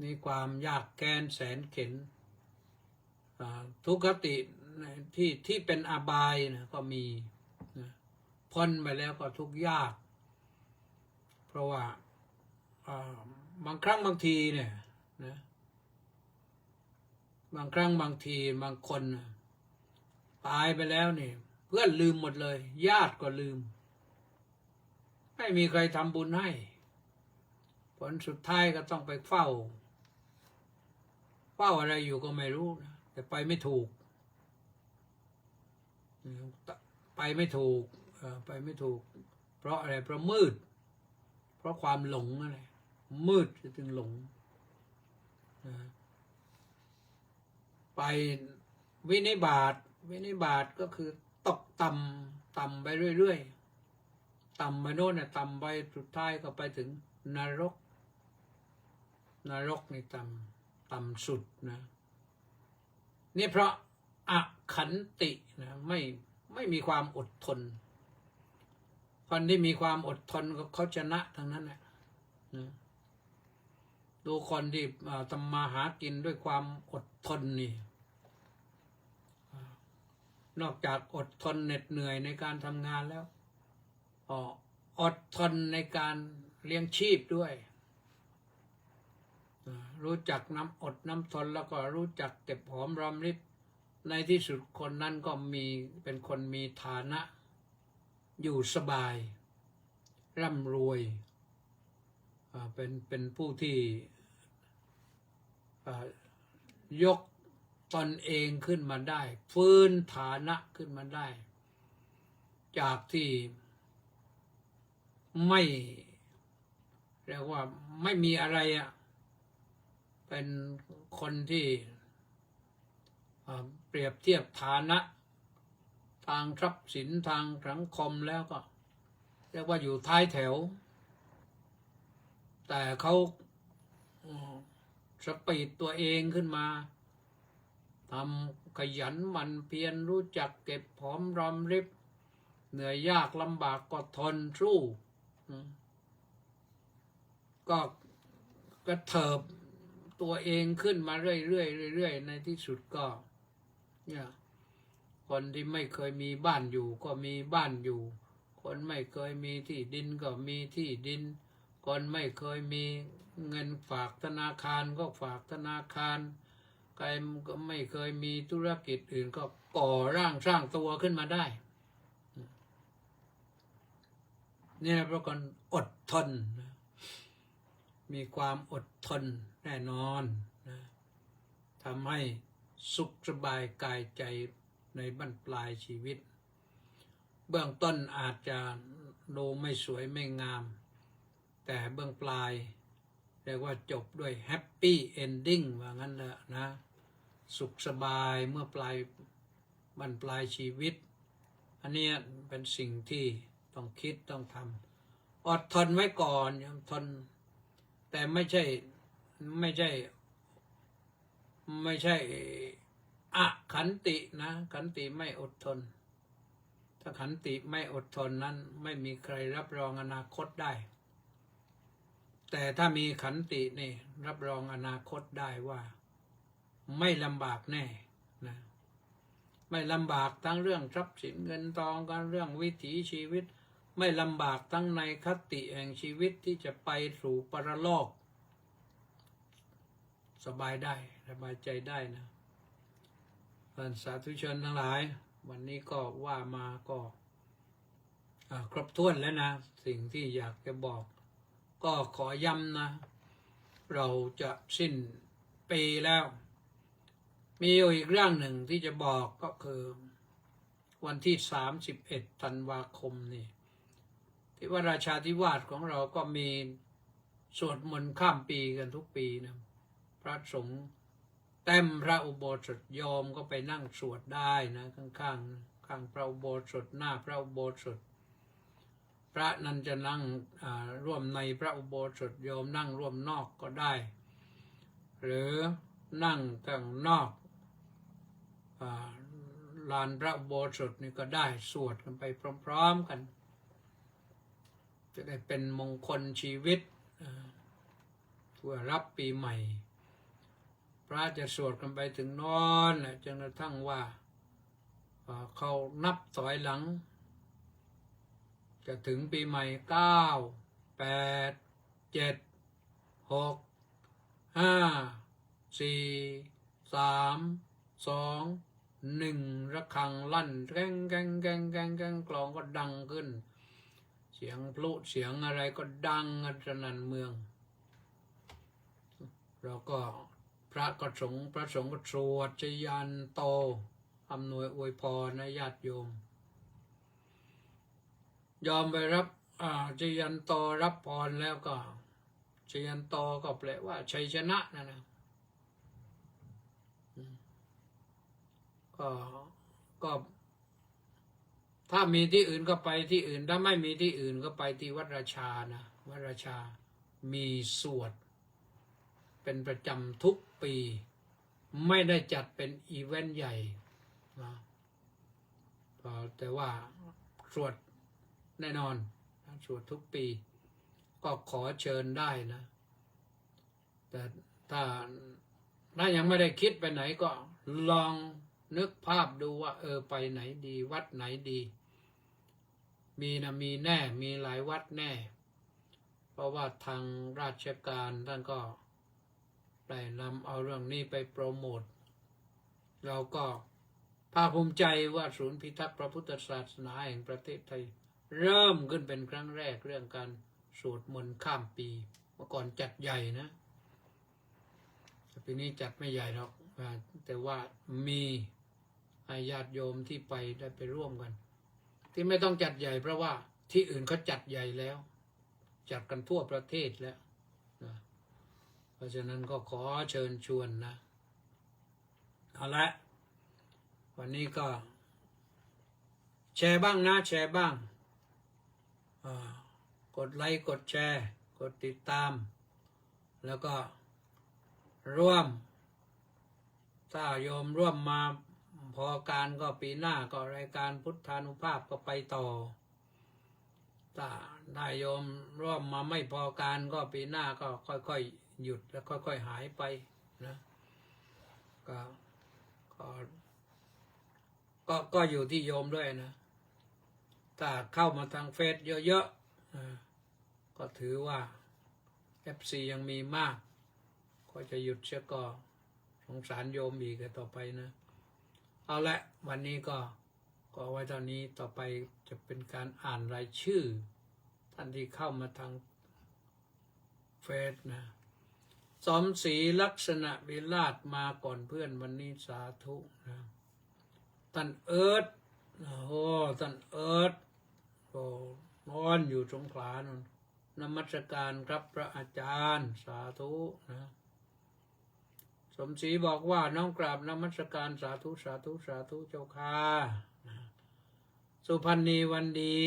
มีความยากแค้นแสนเข็ญทุกขติที่เป็นอบายนะก็มีพ้นไปแล้วก็ทุกข์ยากเพราะว่าบางครั้งบางทีเนี่ยนะบางครั้งบางทีบางคนตายไปแล้วเนี่ยเพื่อนลืมหมดเลยญาติก็ลืมไม่มีใครทำบุญให้ผลสุดท้ายก็ต้องไปเฝ้าอะไรอยู่ก็ไม่รู้นะแต่ไปไม่ถูกไปไม่ถูกเพราะอะไรเพราะมืดเพราะความหลงอะไรมืดจึงหลงไปวินิบาตก็คือตกต่ำไปเรื่อยๆต่ำไปโน่นน่ะต่ำไปสุดท้ายก็ไปถึงนรกนี่ต่ำสุดนะนี่เพราะอขันตินะไม่มีความอดทนคนที่มีความอดทนก็เขาชนะทั้งนั้นแหละดูคนที่ทำมาหากินด้วยความอดทนนี่นอกจากอดทนเหน็ดเหนื่อยในการทำงานแล้วอดทนในการเลี้ยงชีพด้วยรู้จักน้ำอดน้ำทนแล้วก็รู้จักเก็บหอมรอมริบในที่สุดคนนั้นก็เป็นคนมีฐานะอยู่สบายร่ำรวยเป็นผู้ที่ยกตนเองขึ้นมาได้ฟื้นฐานะขึ้นมาได้จากที่ไม่เรียกว่าไม่มีอะไรเป็นคนที่เปรียบเทียบฐานะทางทรัพย์สินทางสังคมแล้วก็เรียกว่าอยู่ท้ายแถวแต่เขาสปีดตัวเองขึ้นมาทำขยันหมั่นเพียรรู้จักเก็บหอมรอมริบเหนื่อยยากลำบากก็ทนสู้ก็กระเถิบตัวเองขึ้นมาเรื่อยในที่สุดก็เนี่ยคนที่ไม่เคยมีบ้านอยู่ก็มีบ้านอยู่คนไม่เคยมีที่ดินก็มีที่ดินคนไม่เคยมีเงินฝากธนาคารก็ฝากธนาคารใครก็ไม่เคยมีธุรกิจอื่นก็ก่อร่างสร้างตัวขึ้นมาได้นี่นะเพราะคนอดทนมีความอดทนแน่นอนนะทำให้สุขสบายกายใจในบั้นปลายชีวิตเบื้องต้นอาจจะดูไม่สวยไม่งามแต่ แต่เบื้องปลายเรียกว่าจบด้วยแฮปปี้เอนดิ้งว่างั้นแหละนะ สุขสบายเมื่อปลายบรรปลายชีวิต อันนี้เป็นสิ่งที่ต้องคิดต้องทำอดทนไว้ก่อนทนแต่ไม่ใช่อขันตินะขันติไม่อดทนถ้าขันติไม่อดทนนั้นไม่มีใครรับรองอนาคตได้ แต่ถ้ามีขันตินี่รับรองอนาคตได้ว่าไม่ลำบากแน่นะไม่ลำบากทั้งเรื่องทรัพย์สินเงินทองกันเรื่องวิถีชีวิตไม่ลำบากทั้งในคติแห่งชีวิตที่จะไปสู่ปรโลกสบายได้สบายใจได้นะท่านสาธุชนทั้งหลายวันนี้ก็ว่ามาก็ครบถ้วนแล้วนะสิ่งที่อยากจะบอกก็ขอย้ำนะเราจะสิ้นปีแล้วมีอยู่อีกเรื่องหนึ่งที่จะบอกก็คือวันที่31 ธันวาคมนี่ที่วัดราชาธิวาสของเราก็มีสวดมนต์ข้ามปีกันทุกปีนะพระสงฆ์เต็มพระอุโบสถโยมก็ไปนั่งสวดได้นะข้างพระอุโบสถหน้าพระอุโบสถพระนั้นจะนั่งร่วมในพระอุโบสถโยมนั่งร่วมนอกก็ได้ หรือนั่งข้างนอกลานพระอุโบสถนี่ก็ได้สวดกันไปพร้อมๆกันจะได้เป็นมงคลชีวิตเพื่อรับปีใหม่พระจะสวดกันไปถึงนอนจนกระทั่งว่าเขานับถอยหลังจะถึงปีใหม่9 8 7 6 5 4 3 2 1ระฆังลั่นแกงแกงแกงแกงแกงกลองก็ดังขึ้นเสียงพลุเสียงอะไรก็ดังสนั่นเมืองเราก็พระสงฆ์ก็สวดชยันโตอำนวยอวยพรนะญาติโยมยอมไปรับชยันโตรับพรแล้วก็ชยันโตก็แปลว่าชัยชนะนะก็ถ้ามีที่อื่นก็ไปที่อื่นถ้าไม่มีที่อื่นก็ไปที่วัดราชานะวัดราชามีสวดเป็นประจำทุกปีไม่ได้จัดเป็นอีเวนต์ใหญ่นะแต่ว่าสวดแน่นอนสวดทุกปีก็ขอเชิญได้นะแต่ถ้ายังไม่ได้คิดไปไหนก็ลองนึกภาพดูว่าไปไหนดีวัดไหนดีมีแน่มีหลายวัดแน่เพราะว่าทางราชการท่านก็ได้นำเอาเรื่องนี้ไปโปรโมทเราก็ภาคภูมิใจว่าศูนย์พิทักษ์พระพุทธศาสนาแห่งประเทศไทยเริ่มขึ้นเป็นครั้งแรกเรื่องการสวดมนต์ข้ามปีเมื่อก่อนจัดใหญ่นะปีนี้จัดไม่ใหญ่หรอกแต่ว่ามีญาติโยมที่ไปได้ไปร่วมกันที่ไม่ต้องจัดใหญ่เพราะว่าที่อื่นเขาจัดใหญ่แล้วจัดกันทั่วประเทศแล้วนะเพราะฉะนั้นก็ขอเชิญชวนนะเอาละวันนี้ก็แชร์บ้างนะแชร์บ้างกดไลค์กดแชร์กดติดตามแล้วก็ร่วมถ้าโยมร่วมมาพอการก็ปีหน้าก็รายการพุทธานุภาพก็ไปต่อถ้าได้โยมร่วมมาไม่พอการก็ปีหน้าก็ค่อยๆหยุดแล้วค่อยๆหายไปนะก็อยู่ที่โยมด้วยนะถ้าเข้ามาทางเฟซเยอะๆก็ถือว่า FC ยังมีมากก็จะหยุดเสียก็สงสารโยมอีกต่อไปนะเอาละวันนี้ก็ไว้เท่านี้ต่อไปจะเป็นการอ่านรายชื่อท่านที่เข้ามาทางเฟซนะสมศรีลักษณะวิราชมาก่อนเพื่อนวันนี้สาธุนะท่านเอิร์ธท่านเอิร์ธนอนอยู่สงขลาน นมัสการครับพระอาจารย์สาธุนะสมศรีบอกว่าน้อมกราบนมัสการสาธุสาธุสาธุเจ้าค่ะนะสุพรรณีวันดี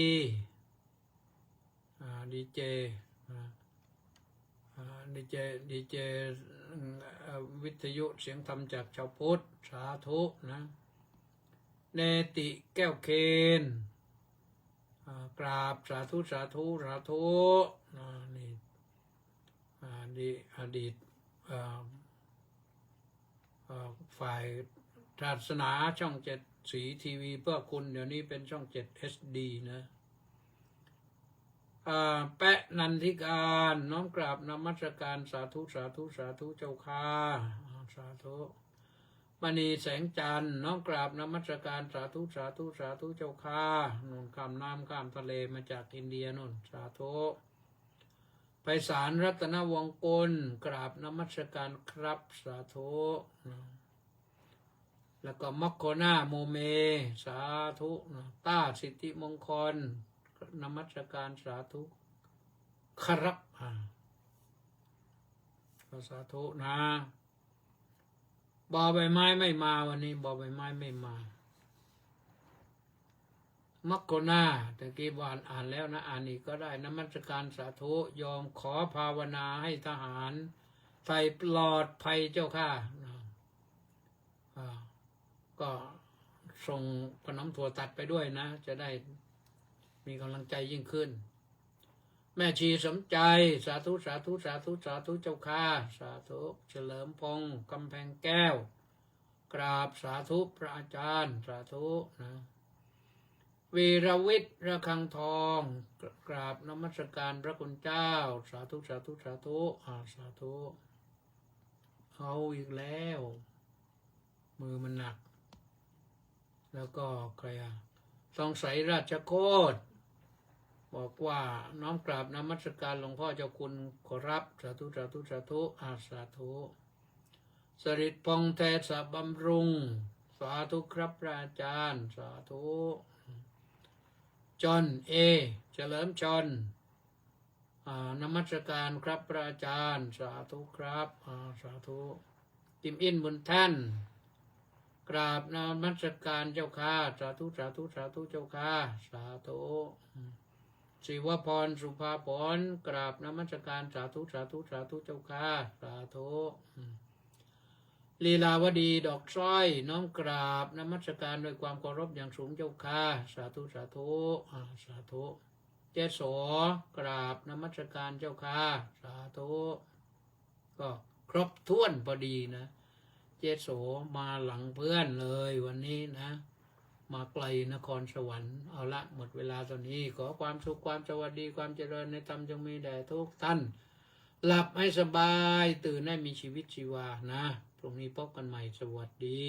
ดีเจดีเจวิทยุเสียงธรรมจากชาวพุทธสาธุนะเนติแก้วเคนกราบสาธุสาธุสาธุนี่อดีตฝ่ายศาสนาช่อง7สีทีวีเพื่อคุณเดี๋ยวนี้เป็นช่อง7 SD นะแปะนันทิการน้อมกราบนมัสการสาธุสาธุสาธุเจ้าค่ะสาธุมณีแสงจันทร์น้อมกราบนมัสการสาธุสาธุสาธุเจ้าค่ะนุ่นข้ามน้ำข้ามทะเลมาจากอินเดียนุ่นสาธุไพศาลรัตนวงศ์กุลกราบนมัสการครับสาธุแล้วก็มัคโคนาโมเมสาธุต้าสิทธิมงคลนมัสการสาธุครับสาธุนะบอใบไม้ไม่มาวันนี้บอใบไม้ไม่มามัคโคนาแต่กี้วานอ่านแล้วนะอ่านอีกก็ได้นมัสการสาธุยอมขอภาวนาให้ทหารไทยปลอดภัยเจ้าค่ะก็ส่งขนมถั่วตัดไปด้วยนะจะได้มีกำลังใจยิ่งขึ้นแม่ชีสมใจสาธุสาธุสาธุสาธุเจ้าค่ะสาธุเฉลิมพงศ์กำแพงแก้วกราบสาธุพระอาจารย์สาธุนะวีรวิทย์ระฆังทองกราบนมัสการพระคุณเจ้าสาธุสาธุสาธุสาธุเอาอีกแล้วมือมันหนักแล้วก็ใครทรงใสราชโคตรบอกว่าน้อมกราบนมัสการหลวงพ่อเจ้าคุณขอรับสาธุสาธุสาธุสาธุสริตพงษ์เทศบำรุงสาธุครับพระอาจารย์สาธุจอนเเฉลิมชนนมัสการครับพระอาจารย์สาธุครับสาธุติมอินบุญท่านกราบนมัสการเจ้าค่ะสาธุสาธุสาธุเจ้าค่ะสาธุศิวพรสุภาพรกราบนมัสการสาธุสาธุสาธุเจ้าค่ะสาธุลีลาวดีดอกสร้อยน้อมกราบนมัสการด้วยความเคารพอย่างสูงเจ้าค่ะสาธุสาธุสาธุเจโสกราบนมัสการเจ้าค่ะสาธุก็ครบถ้วนพอดีนะเจโสมาหลังเพื่อนเลยวันนี้นะมาไกลนครสวรรค์เอาละหมดเวลาตอนนี้ขอความสุขความสวัสดีความเจริญในธรรมจงมีแด่ทุกท่านหลับให้สบายตื่นให้มีชีวิตชีวานะพรุ่งนี้พบกันใหม่สวัสดี